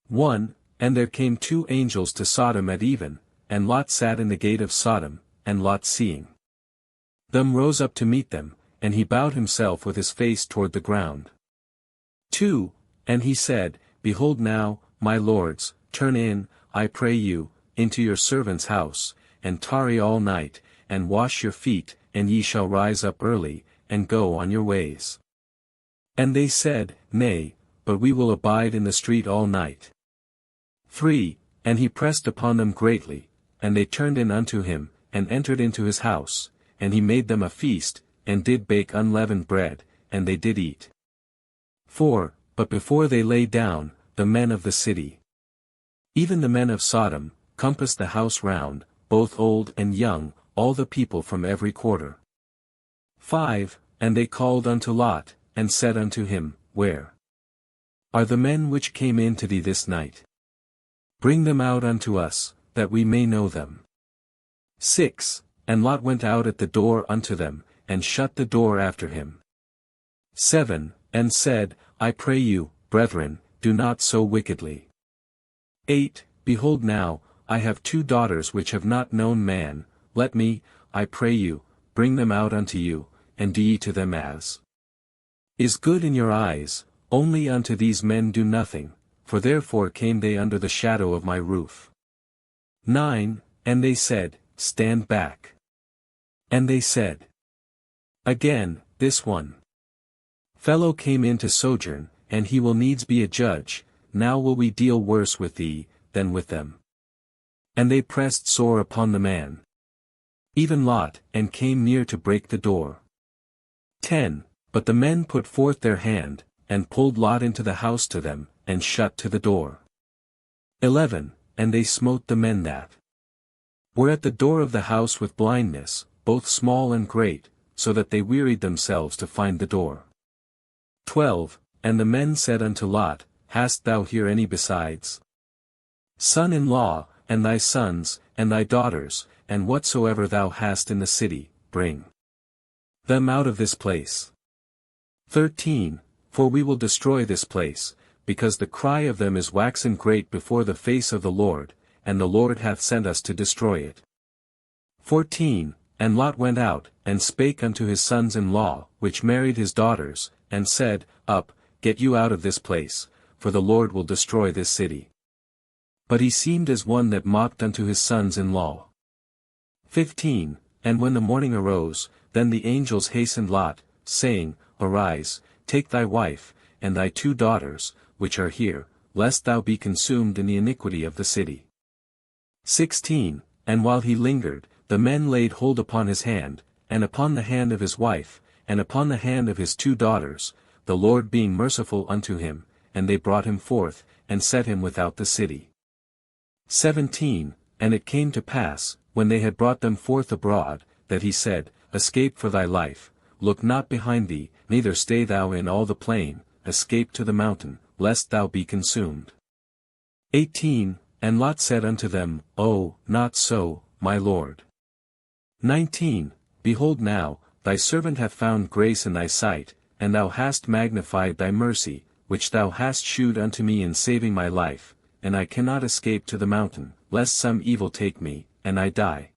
1. And there came 2 angels to Sodom at even, and Lot sat in the gate of Sodom, and Lot seeing them rose up to meet them, and he bowed himself with his face toward the ground. 2. And he said, Behold now, my lords, turn in, I pray you, into your servant's house, and tarry all night, and wash your feet, and ye shall rise up early, and go on your ways. And they said, Nay, but we will abide in the street all night. 3. And he pressed upon them greatly, and they turned in unto him, and entered into his house, and he made them a feast, and did bake unleavened bread, and they did eat. 4. But before they lay down, the men of the city, even the men of Sodom, compassed the house round, both old and young, all the people from every quarter. 5. And they called unto Lot, and said unto him, Where are the men which came in to thee this night? Bring them out unto us, that we may know them. 6. And Lot went out at the door unto them, and shut the door after him. 7. And said, I pray you, brethren, do not so wickedly. 8. Behold now, I have 2 daughters which have not known man, let me, I pray you, bring them out unto you, and do ye to them as is good in your eyes, only unto these men do nothing, for therefore came they under the shadow of my roof. 9. And they said, Stand back. And they said again, This one fellow came in to sojourn, and he will needs be a judge, now will we deal worse with thee, than with them. And they pressed sore upon the man, even Lot, and came near to break the door. 10. But the men put forth their hand, and pulled Lot into the house to them, and shut to the door. 11. And they smote the men that were at the door of the house with blindness, both small and great, so that they wearied themselves to find the door. 12. And the men said unto Lot, Hast thou here any besides son-in-law, and thy sons, and thy daughters, and whatsoever thou hast in the city, bring them out of this place. 13. For we will destroy this place, because the cry of them is waxen great before the face of the Lord, and the Lord hath sent us to destroy it. 14. And Lot went out, and spake unto his sons-in-law, which married his daughters, and said, Up, get you out of this place, for the Lord will destroy this city. But he seemed as one that mocked unto his sons-in-law. 15. And when the morning arose, then the angels hastened Lot, saying, Arise, take thy wife, and thy 2 daughters, which are here, lest thou be consumed in the iniquity of the city. 16. And while he lingered, the men laid hold upon his hand, and upon the hand of his wife, and upon the hand of his 2 daughters, the Lord being merciful unto him, and they brought him forth, and set him without the city. 17. And it came to pass, when they had brought them forth abroad, that he said, Escape for thy life, look not behind thee, neither stay thou in all the plain, escape to the mountain, lest thou be consumed. 18. And Lot said unto them, Oh, not so, my lord. 19. Behold now, thy servant hath found grace in thy sight, and thou hast magnified thy mercy, which thou hast shewed unto me in saving my life, and I cannot escape to the mountain, lest some evil take me, and I die.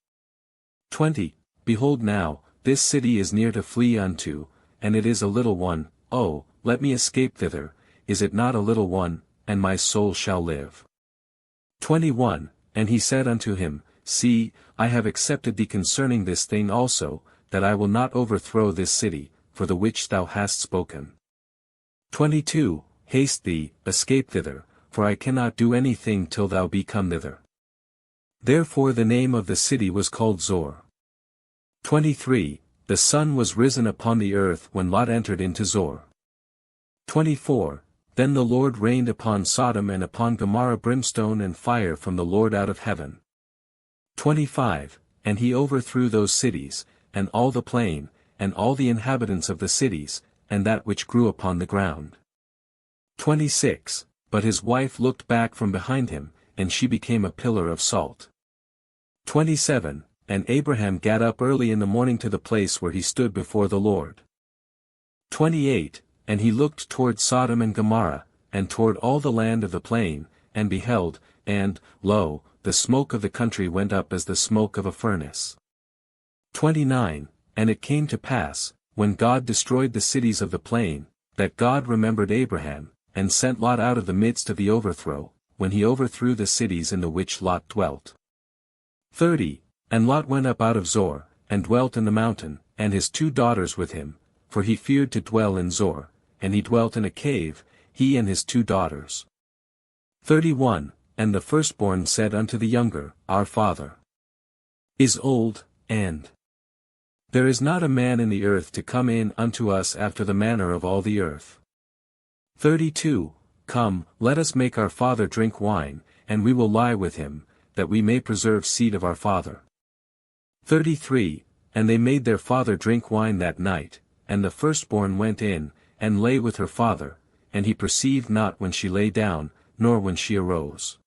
20. Behold now, this city is near to flee unto, and it is a little one, oh, let me escape thither, is it not a little one, and my soul shall live. 21. And he said unto him, See, I have accepted thee concerning this thing also, that I will not overthrow this city, for the which thou hast spoken. 22. Haste thee, escape thither, for I cannot do anything till thou be come thither. Therefore the name of the city was called Zor. 23. The sun was risen upon the earth when Lot entered into Zor. 24. Then the Lord rained upon Sodom and upon Gomorrah brimstone and fire from the Lord out of heaven. 25. And he overthrew those cities, and all the plain, and all the inhabitants of the cities, and that which grew upon the ground. 26. But his wife looked back from behind him, and she became a pillar of salt. 27. And Abraham gat up early in the morning to the place where he stood before the Lord. 28. And he looked toward Sodom and Gomorrah, and toward all the land of the plain, and beheld, and, lo, the smoke of the country went up as the smoke of a furnace. 29. And it came to pass, when God destroyed the cities of the plain, that God remembered Abraham, and sent Lot out of the midst of the overthrow, when he overthrew the cities in the which Lot dwelt. 30. And Lot went up out of Zor, and dwelt in the mountain, and his 2 daughters with him, for he feared to dwell in Zor, and he dwelt in a cave, he and his 2 daughters. 31. And the firstborn said unto the younger, Our father is old, and there is not a man in the earth to come in unto us after the manner of all the earth. 32. Come, let us make our father drink wine, and we will lie with him, that we may preserve seed of our father. 33. And they made their father drink wine that night, and the firstborn went in, and lay with her father, and he perceived not when she lay down, nor when she arose.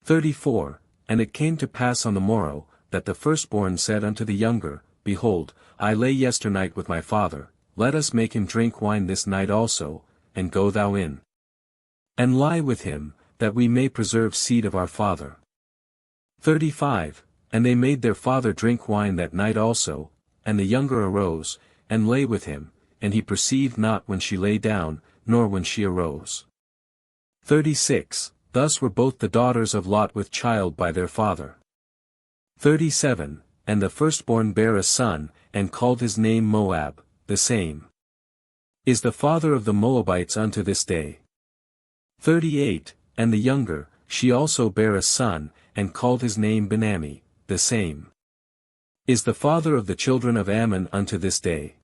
34. And it came to pass on the morrow, that the firstborn said unto the younger, Behold, I lay yesternight with my father, let us make him drink wine this night also, and go thou in, and lie with him, that we may preserve seed of our father. 35. And they made their father drink wine that night also, and the younger arose, and lay with him, and he perceived not when she lay down, nor when she arose. 36. Thus were both the daughters of Lot with child by their father. 37. And the firstborn bare a son, and called his name Moab, the same is the father of the Moabites unto this day. 38. And the younger, she also bare a son, and called his name Benammi, the same is the father of the children of Ammon unto this day.